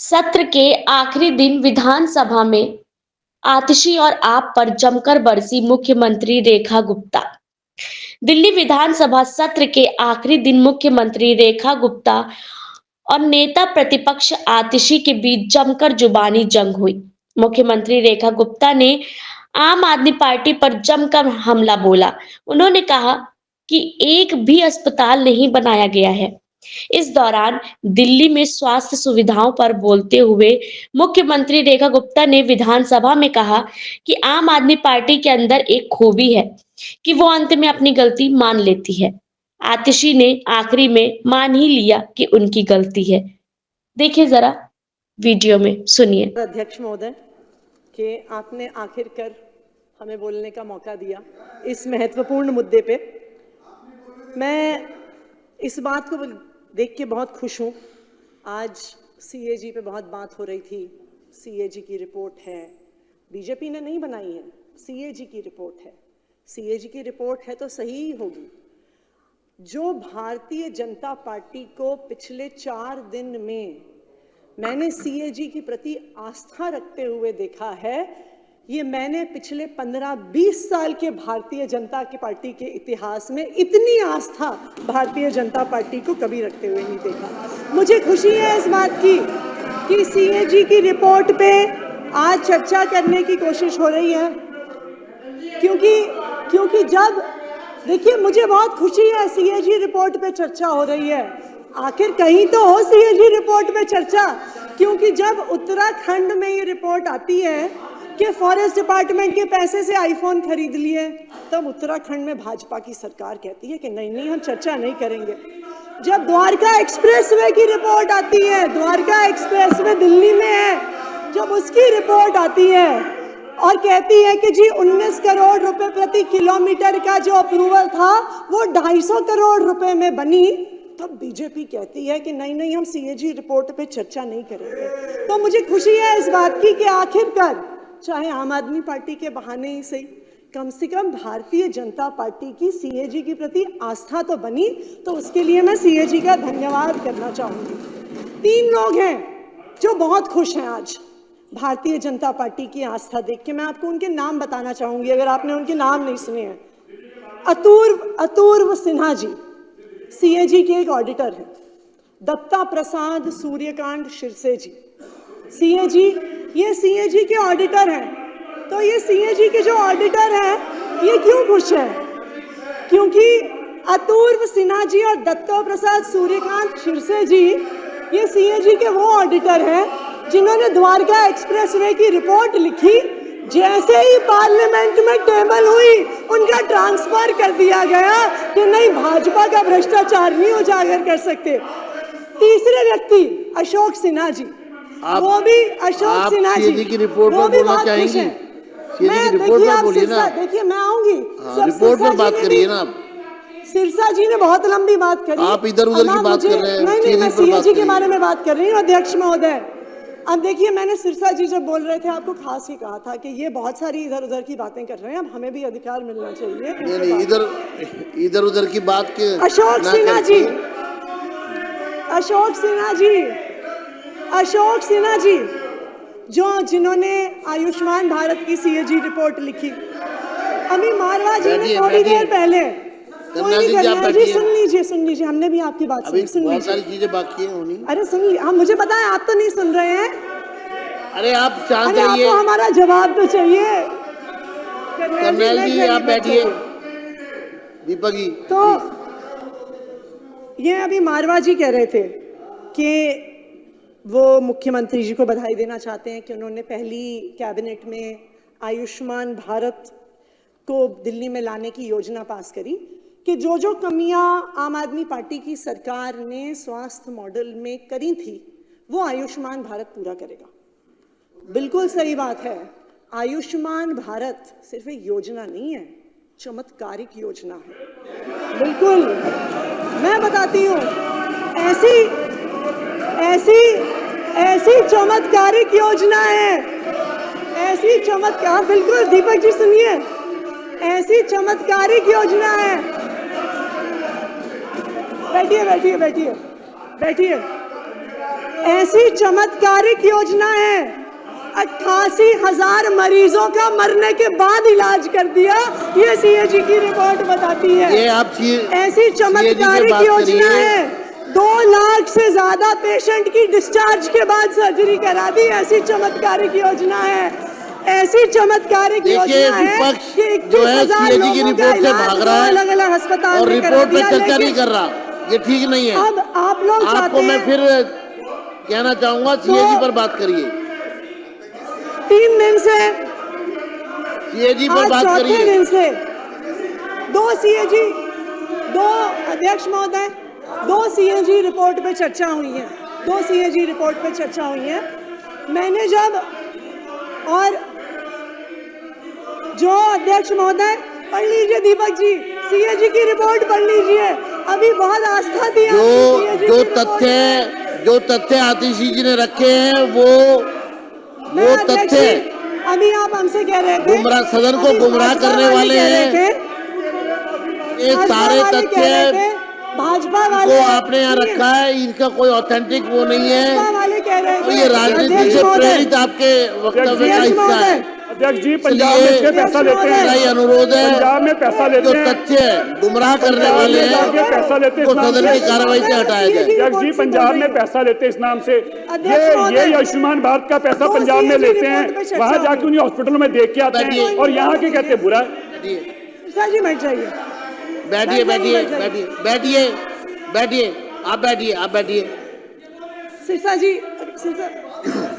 सत्र के आखिरी दिन विधानसभा में आतिशी और आप पर जमकर बरसी मुख्यमंत्री रेखा गुप्ता। दिल्ली विधानसभा सत्र के आखिरी दिन मुख्यमंत्री रेखा गुप्ता और नेता प्रतिपक्ष आतिशी के बीच जमकर जुबानी जंग हुई। मुख्यमंत्री रेखा गुप्ता ने आम आदमी पार्टी पर जमकर हमला बोला। उन्होंने कहा कि एक भी अस्पताल नहीं बनाया गया है। इस दौरान दिल्ली में स्वास्थ्य सुविधाओं पर बोलते हुए मुख्यमंत्री रेखा गुप्ता ने विधानसभा में कहा कि आम आदमी पार्टी के अंदर एक खूबी है कि वो अंत में अपनी गलती मान लेती है। आतिशी ने आखिरी में मान ही लिया कि उनकी गलती है। देखिए जरा वीडियो में, सुनिए। अध्यक्ष महोदय कि आपने आखिरकार हमें बोलने का मौका दिया इस महत्वपूर्ण मुद्दे पे। मैं इस बात को देख के बहुत खुश हूँ। आज सीएजी पे बहुत बात हो रही थी। सीएजी की रिपोर्ट है, बीजेपी ने नहीं बनाई है, सीएजी की रिपोर्ट है। सीएजी की रिपोर्ट है तो सही ही होगी। जो भारतीय जनता पार्टी को पिछले 4 दिन में मैंने सीएजी के प्रति आस्था रखते हुए देखा है, ये मैंने पिछले 15-20 साल के भारतीय जनता की पार्टी के इतिहास में इतनी आस्था भारतीय जनता पार्टी को कभी रखते हुए नहीं देखा। मुझे खुशी है इस बात की कि सीएजी की रिपोर्ट पे आज चर्चा करने की कोशिश हो रही है, क्योंकि जब देखिए मुझे बहुत खुशी है सीएजी रिपोर्ट पे चर्चा हो रही है। आखिर कहीं तो हो सीएजी रिपोर्ट पे चर्चा, क्योंकि जब उत्तराखंड में ये रिपोर्ट आती है कि फॉरेस्ट डिपार्टमेंट के पैसे से आईफोन खरीद लिए, तब उत्तराखंड में भाजपा की सरकार कहती है कि नहीं हम चर्चा नहीं करेंगे। जब द्वारका एक्सप्रेसवे की रिपोर्ट आती है, द्वारका एक्सप्रेसवे दिल्ली में है, जब उसकी रिपोर्ट आती है और कहती है कि जी 19 करोड़ रुपए प्रति किलोमीटर का जो अप्रूवल था वो 250 करोड़ रुपए में बनी, तब बीजेपी कहती है कि नहीं हम सीएजी रिपोर्ट पे चर्चा नहीं करेंगे। तो मुझे खुशी है इस बात की कि आखिरकार चाहे आम आदमी पार्टी के बहाने ही सही, कम से कम भारतीय जनता पार्टी की सीएजी के प्रति आस्था तो बनी। तो उसके लिए मैं सीएजी का धन्यवाद करना चाहूंगी। 3 लोग हैं जो बहुत खुश हैं आज भारतीय जनता पार्टी की आस्था देख के। मैं आपको उनके नाम बताना चाहूंगी अगर आपने उनके नाम नहीं सुने हैं। अतुर्व सिन्हा जी सीएजी के एक ऑडिटर हैं। दत्ता प्रसाद सूर्यकांत शिरसे जी सीएजी, ये सीएजी के ऑडिटर हैं। तो ये सीएजी के जो ऑडिटर हैं ये क्यों खुश हैं? क्योंकि अतुर्व सिन्हा जी और दत्ता प्रसाद सूर्यकांत शिरसे जी ये सीएजी के वो ऑडिटर हैं जिन्होंने द्वारका एक्सप्रेसवे की रिपोर्ट लिखी। जैसे ही पार्लियामेंट में टेबल हुई उनका ट्रांसफर कर दिया गया कि नहीं, भाजपा का भ्रष्टाचार नहीं उजागर कर सकते। तीसरे व्यक्ति अशोक सिन्हा जी, वो भी अशोक सिन्हा जी की रिपोर्ट वो पर भी बोलना बहुत खुश चाहेंगी? हैं। मैं रिपोर्ट पर बोलिए ना। देखिए मैं आऊंगी, रिपोर्ट पर बात करिए ना आप। सिरसा जी ने बहुत लंबी बात करी, आप इधर उधर की बात कर रहे हैं। नहीं मैं सीएजी के बारे में बात कर रही हूँ अध्यक्ष महोदय। अब देखिए मैंने सिरसा जी जब बोल रहे थे आपको खास ही कहा था कि ये बहुत सारी इधर उधर की बातें कर रहे हैं, अब हमें भी अधिकार मिलना चाहिए। नहीं, इधर उधर की बात के अशोक सिन्हा जी जिन्होंने आयुष्मान भारत की सीएजी रिपोर्ट लिखी। अभी मारवा जी ने थोड़ी देर पहले, सुन लीजिए हमने भी आपकी बात सुनी। बहुत सारी चीजें बाकी हैं होनी। अरे सुन लीजिए, हम मुझे पता है आप तो नहीं सुन रहे हैं। अरे आप शांत रहिए, आपको हमारा जवाब तो चाहिए। कर्नल जी आप बैठिए। दीपक जी तो ये अभी मारवा जी कह रहे थे कि वो मुख्यमंत्री जी को बधाई देना चाहते हैं कि उन्होंने पहली कैबिनेट में आयुष्मान भारत को दिल्ली में लाने की योजना पास करी, कि जो कमियां आम आदमी पार्टी की सरकार ने स्वास्थ्य मॉडल में करी थी वो आयुष्मान भारत पूरा करेगा। बिल्कुल सही बात है। आयुष्मान भारत सिर्फ एक योजना नहीं है, चमत्कारिक योजना है। बिल्कुल मैं बताती हूँ, ऐसी चमत्कारिक योजना है, ऐसी चमत्कार, बिल्कुल दीपक जी सुनिए, ऐसी चमत्कारिक योजना है। बैठिए ऐसी चमत्कारिक योजना है, 88,000 मरीजों का मरने के बाद इलाज कर दिया, ये सीएजी की रिपोर्ट बताती है। ये आप ऐसी चमत्कारिक योजना है, 2 लाख से ज्यादा पेशेंट की डिस्चार्ज के बाद सर्जरी करा दी, ऐसी चमत्कारिक योजना है। ऐसी चमत्कारिक योजना है कि 21,000 लोगों का इलाज अलग-अलग अस्पताल और में करा रिपोर्ट पे दिया। चर्चा नहीं कर रहा, ये ठीक नहीं है। अब आप लोग आपको मैं फिर कहना चाहूंगा, सीएजी पर बात करिए, 3 दिन से, सीएजी पर बात चौथे करिए। दिन से 2 सीएजी, 2 अध्यक्ष महोदय, 2 सीएजी रिपोर्ट पे चर्चा हुई है, 2 सीएजी रिपोर्ट पे चर्चा हुई है। मैंने जब, और जो अध्यक्ष महोदय, पढ़ लीजिए दीपक जी, सीएजी की रिपोर्ट पढ़ लीजिए, अभी बहुत आस्था थी जो तथ्य आतिशी जी ने रखे हैं वो तथ्य, अभी आप हमसे कह रहे थे गुमराह, सदन को गुमराह करने वाले हैं, ये सारे तथ्य भाजपा को वाले आपने यहाँ रखा है, इनका कोई ऑथेंटिक वो नहीं है, वाले कह रहे और ये राजनीति से प्रेरित आपके वक्तव्य का हिस्सा है। अध्यक्ष जी, पंजाब में इसके पैसा लेते हैं, मेरा ये अनुरोध है, पंजाब में पैसा लेते जो हैं, तथ्य गुमराह करने वाले हैं पैसा लेते वो सदन की कार्रवाई से हटाया जाए। अध्यक्ष जी, पंजाब में पैसा लेते हैं इस नाम से, ये आयुष्मान भारत का पैसा पंजाब में लेते हैं, वहाँ जाके उन्हें हॉस्पिटलों में देख के आते हैं, और यहाँ के कहते हैं बुरा। जी बैठ जाइए, बैठिए बैठिए बैठिए बैठिए बैठिए आप बैठिए, आप बैठिए। सिरसा जी,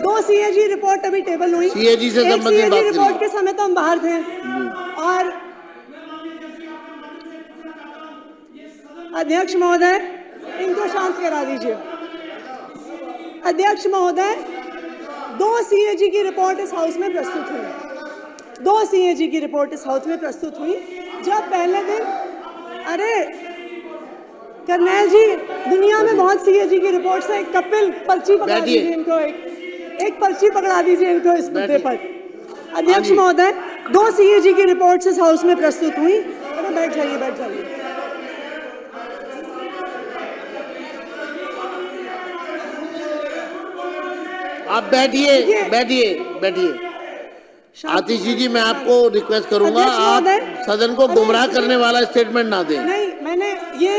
2 सीएजी रिपोर्ट अभी टेबल हुई, सीएजी से संबंधित बात करिए। रिपोर्ट के समय तो हम बाहर थे, और अध्यक्ष महोदय इनको शांत करा दीजिए। अध्यक्ष महोदय, 2 सीएजी की रिपोर्ट इस हाउस में प्रस्तुत हुई, 2 सीएजी की रिपोर्ट इस हाउस में प्रस्तुत हुई। जब पहले दिन, अरे करनैल जी, दुनिया में बहुत सीएजी की रिपोर्ट से, एक कपिल पर्ची पकड़ा दीजिए इनको, एक पर्ची पकड़ा दीजिए इनको इस मुद्दे पर। अध्यक्ष महोदय, 2 सीएजी की रिपोर्ट इस हाउस में प्रस्तुत हुई। अरे बैठ जाइए, बैठ जाइए। आप बैठिए बैठिए बैठिए। आतिशी जी, मैं आपको रिक्वेस्ट करूंगा, आप सदन को गुमराह करने वाला स्टेटमेंट ना दें। नहीं, मैंने ये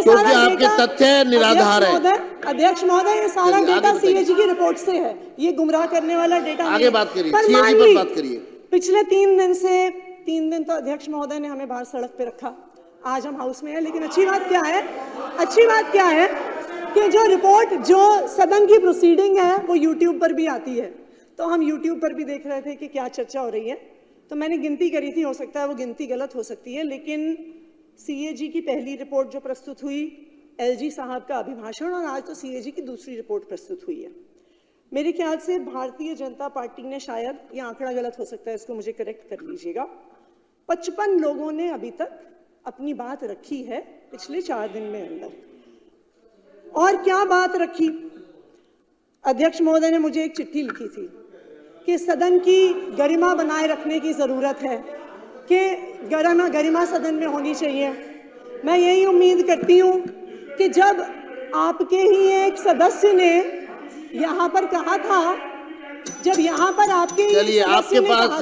क्योंकि आपके तथ्य निराधार है। अध्यक्ष महोदय, ये सारा डेटा सीएजी की रिपोर्ट से है, ये गुमराह करने वाला डेटा आगे बात करिए, सीएजी पर बात करिए। पिछले 3 दिन से, 3 दिन तो अध्यक्ष महोदय ने हमें बाहर सड़क पे रखा, आज हम हाउस में हैं, लेकिन अच्छी बात क्या है, अच्छी बात क्या है कि जो रिपोर्ट, जो सदन की प्रोसीडिंग है वो यूट्यूब पर भी आती है, तो हम यूट्यूब पर भी देख रहे थे कि क्या चर्चा हो रही है। तो मैंने गिनती करी थी, हो सकता है वो गिनती गलत हो सकती है, लेकिन सीएजी की पहली रिपोर्ट जो प्रस्तुत हुई, एलजी साहब का अभिभाषण, और आज तो सीएजी की दूसरी रिपोर्ट प्रस्तुत हुई है। मेरे ख्याल से भारतीय जनता पार्टी ने, शायद ये आंकड़ा गलत हो सकता है, इसको मुझे करेक्ट कर लीजिएगा, 55 लोगों ने अभी तक अपनी बात रखी है पिछले 4 दिन में अंदर। और क्या बात रखी? अध्यक्ष महोदय ने मुझे एक चिट्ठी लिखी थी कि सदन की गरिमा बनाए रखने की जरूरत है, कि गरिमा सदन में होनी चाहिए। मैं यही उम्मीद करती हूँ कि जब आपके ही एक सदस्य ने यहाँ पर कहा था, जब यहाँ पर आपके, चलिए आपके पास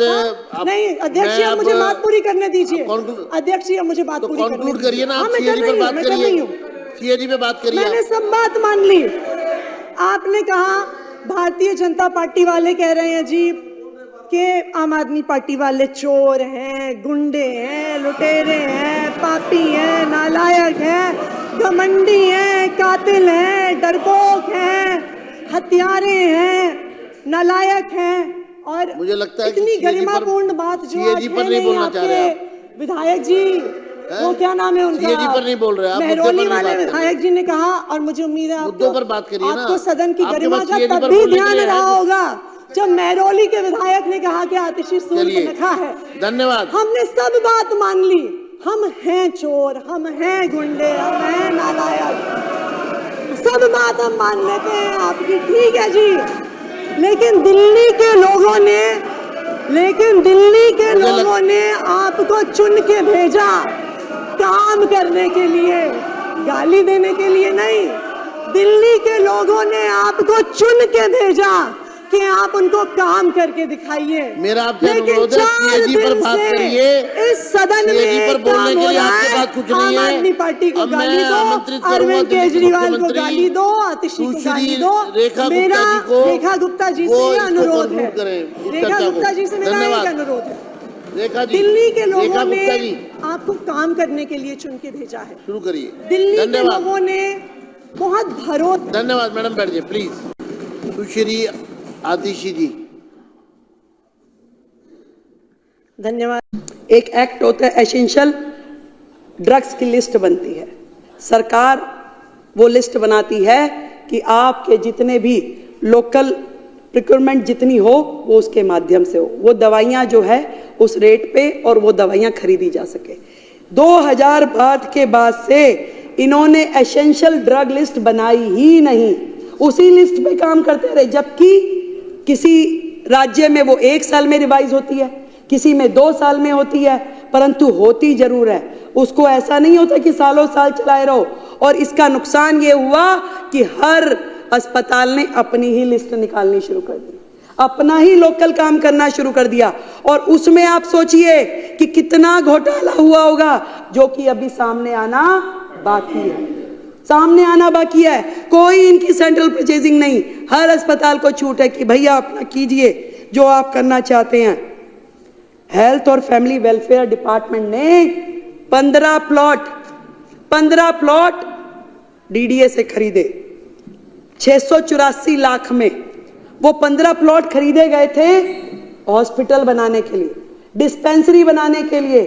नहीं अध्यक्ष जी, आप मुझे बात पूरी करने दीजिए। अध्यक्ष जी, आप मुझे बात पूरी कंक्लूड करिए ना, आप सीएजी पर बात करिए, सीएजी पे बात करिए। मैंने सब बात मान ली। आपने कहा भारतीय जनता पार्टी वाले कह रहे हैं जी कि आम आदमी पार्टी वाले चोर हैं, गुंडे हैं, लुटेरे हैं, पापी हैं, नालायक हैं, घमंडी हैं, कातिल हैं, डरपोक हैं, हत्यारे हैं, नालायक हैं। और मुझे लगता है इतनी गरिमापूर्ण बात जो सीएजी पर नहीं बोलना चाह रहे आप। विधायक जी, वो क्या नाम है उनका, सीएजी पर नहीं बोल रहे आप, मेहरौली वाले विधायक जी ने कहा, और मुझे उम्मीद है मुद्दों पर बात करिए ना। आपको सदन की गरिमा का तब भी ध्यान रहा होगा जब मेहरौली के विधायक ने कहा कि आतिशी सूद पे नखा है। धन्यवाद। हमने सब बात मान ली, हम हैं चोर, हम हैं गुंडे, हम हैं नालायक, सब बात हम मान लेते हैं आपकी, ठीक है जी। लेकिन दिल्ली के लोगों ने आपको चुन के भेजा काम करने के लिए, गाली देने के लिए नहीं, दिल्ली के लोगों ने आपको चुन के भेजा कि आप उनको काम करके दिखाइए। मेरा आपसे अनुरोध है, सीएजी पर बात करिए। इस सदन में सीएजी पर बोलने के लिए आपके पास कुछ नहीं है। आम आदमी पार्टी को अब मैं गाली दो, आमंत्रित करूंगा अरविंद दिल्ली के केजरीवाल को मुख्यमंत्री गाली दो, आतिशी को गाली दो। रेखा मेरा गुप्ता जी को रेखा गुप्ता जी वो से ये इसको अनुरोध है। conclude करें, इस रेखा चर्चा को। गुप्ता जी से मेरा एक धन्यवाद। अनुरोध है। रेखा जी, दिल्ली के लोगों रेखा ने गुप्ता जी आपको काम करने के लिए चुन के भेजा है। शुरू करिए। दिल्ली के धन्यवाद। लोगों ने बहुत भरोसा। धन्यवाद मैडम, बैठ जाइए प्लीज। सुश्री आतिशी जी। धन्यवाद। एक एक्ट होता है, एसेंशियल ड्रग्स की लिस्ट बनती है। सरकार वो लिस्ट बनाती है कि आपके जितने भी लोकल प्रिक्योरमेंट जितनी हो वो उसके माध्यम से हो, वो दवाइयाँ जो है उस रेट पे और वो दवाइयाँ खरीदी जा सके। 2012 के बाद से इन्होंने एसेंशियल ड्रग लिस्ट बनाई ही नहीं, उसी लिस्ट पे काम करते रहे। जबकि किसी राज्य में वो 1 साल में रिवाइज होती है, किसी में 2 साल में होती है, परंतु होती जरूर है। उसको ऐसा नहीं होता कि सालों साल चलाए रहो। और इसका नुकसान ये हुआ कि हर अस्पताल ने अपनी ही लिस्ट निकालनी शुरू कर दी, अपना ही लोकल काम करना शुरू कर दिया। और उसमें आप सोचिए कि कितना घोटाला हुआ होगा, जो कि अभी सामने आना बाकी है, सामने आना बाकी है। कोई इनकी सेंट्रल परचेजिंग नहीं, हर अस्पताल को छूट है कि भैया अपना कीजिए जो आप करना चाहते हैं। हेल्थ और फैमिली वेलफेयर डिपार्टमेंट ने 15 प्लॉट डीडीए से खरीदे 684 लाख में। वो 15 प्लॉट खरीदे गए थे हॉस्पिटल बनाने के लिए, डिस्पेंसरी बनाने के लिए।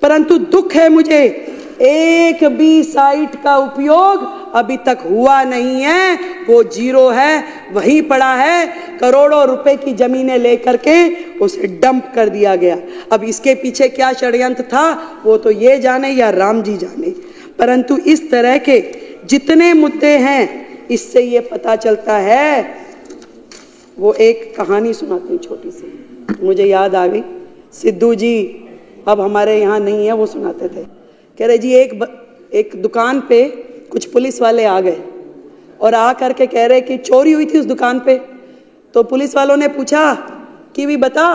परंतु दुख है मुझे, एक भी साइट का उपयोग अभी तक हुआ नहीं है, वो जीरो है, वहीं पड़ा है। करोड़ों रुपए की जमीनें लेकर के उसे डंप कर दिया गया। अब इसके पीछे क्या षड्यंत्र था वो तो ये जाने या राम जी जाने, परंतु इस तरह के जितने मुद्दे हैं इससे ये पता चलता है। वो एक कहानी सुनाती हूँ छोटी सी, मुझे याद आ गई। सिद्धू जी अब हमारे यहाँ नहीं है, वो सुनाते थे। कह रहे जी एक दुकान पे कुछ पुलिस वाले आ गए और आ करके कह रहे कि चोरी हुई थी उस दुकान पे। तो पुलिस वालों ने पूछा कि भी बता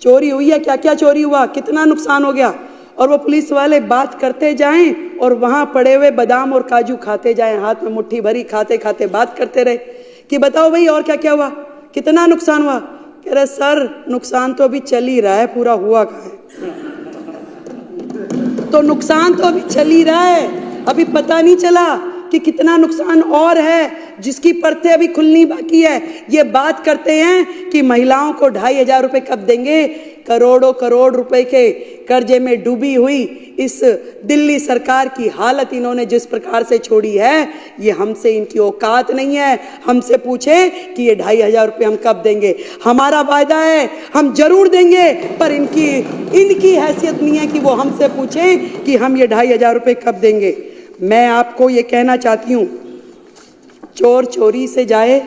चोरी हुई है, क्या क्या चोरी हुआ, कितना नुकसान हो गया। और वो पुलिस वाले बात करते जाएं और वहां पड़े हुए बादाम और काजू खाते जाएं, हाथ में मुट्ठी भरी खाते खाते बात करते रहे कि बताओ भाई और क्या क्या हुआ, कितना नुकसान हुआ। कह रहे सर नुकसान तो अभी चल ही रहा है, पूरा हुआ कहाँ है। तो नुकसान तो अभी चल ही रहा है, अभी पता नहीं चला कि कितना नुकसान और है, जिसकी परतें अभी खुलनी बाकी है। ये बात करते हैं कि महिलाओं को 2500 रुपए कब देंगे। करोड़ों करोड़ रुपए के कर्जे में डूबी हुई इस दिल्ली सरकार की हालत इन्होंने जिस प्रकार से छोड़ी है, ये हमसे इनकी औकात नहीं है। हमसे पूछे कि ये 2500 रुपए हम कब देंगे, हमारा वायदा है हम जरूर देंगे, पर इनकी हैसियत नहीं है कि वो हमसे पूछे कि हम ये 2500 रुपए कब देंगे। मैं आपको ये कहना चाहती हूँ, चोर चोरी से जाए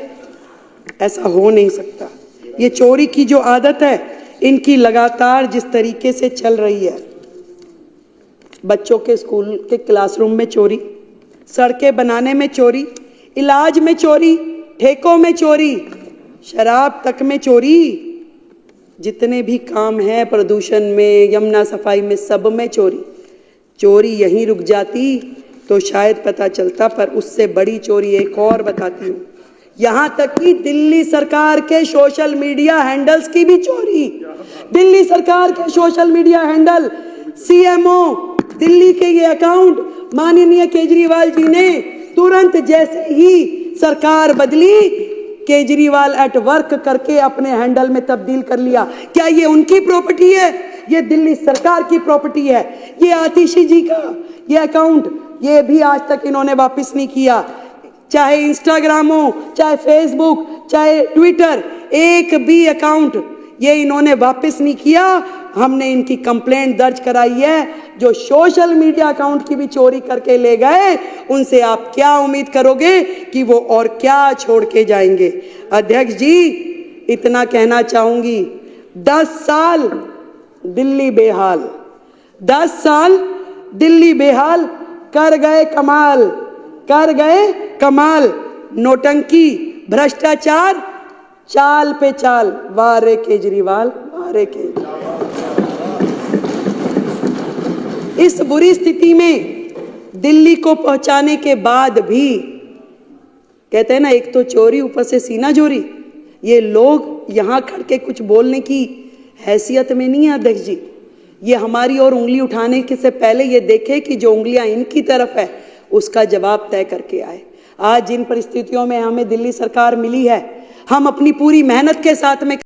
ऐसा हो नहीं सकता। ये चोरी की जो आदत है इनकी लगातार जिस तरीके से चल रही है, बच्चों के स्कूल के क्लासरूम में चोरी, सड़कें बनाने में चोरी, इलाज में चोरी, ठेकों में चोरी, शराब तक में चोरी, जितने भी काम हैं प्रदूषण में, यमुना सफाई में, सब में चोरी। चोरी यहीं रुक जाती तो शायद पता चलता, पर उससे बड़ी चोरी एक और बताती हूँ। यहाँ तक कि दिल्ली सरकार के सोशल मीडिया हैंडल्स की भी चोरी। दिल्ली सरकार के social media handle, CMO Delhi के ये अकाउंट माननीय केजरीवाल जी ने तुरंत जैसे ही सरकार बदली, केजरीवाल एट वर्क करके अपने हैंडल में तब्दील कर लिया। क्या ये उनकी प्रॉपर्टी है? ये दिल्ली सरकार की प्रॉपर्टी है। ये आतिशी जी का ये अकाउंट, ये भी आज तक इन्होंने वापस नहीं किया। चाहे इंस्टाग्राम हो, चाहे फेसबुक, चाहे ट्विटर, एक भी अकाउंट ये इन्होंने वापस नहीं किया। हमने इनकी कंप्लेंट दर्ज कराई है। जो सोशल मीडिया अकाउंट की भी चोरी करके ले गए, उनसे आप क्या उम्मीद करोगे कि वो और क्या छोड़ के जाएंगे। अध्यक्ष जी, इतना कहना चाहूंगी, 10 साल दिल्ली बेहाल, 10 साल दिल्ली बेहाल, कर गए कमाल। कर गए कमाल, नोटंकी, भ्रष्टाचार, चाल पे चाल। वाह रे केजरीवाल, वाह रे केजरीवाल। इस बुरी स्थिति में दिल्ली को पहुंचाने के बाद भी, कहते हैं ना, एक तो चोरी ऊपर से सीना जोरी। ये लोग यहां खड़ के कुछ बोलने की हैसियत में नहीं है अध्यक्ष जी। ये हमारी ओर उंगली उठाने के से पहले ये देखे कि जो उंगलियां इनकी तरफ है उसका जवाब तय करके आए। आज जिन परिस्थितियों में हमें दिल्ली सरकार मिली है, हम अपनी पूरी मेहनत के साथ में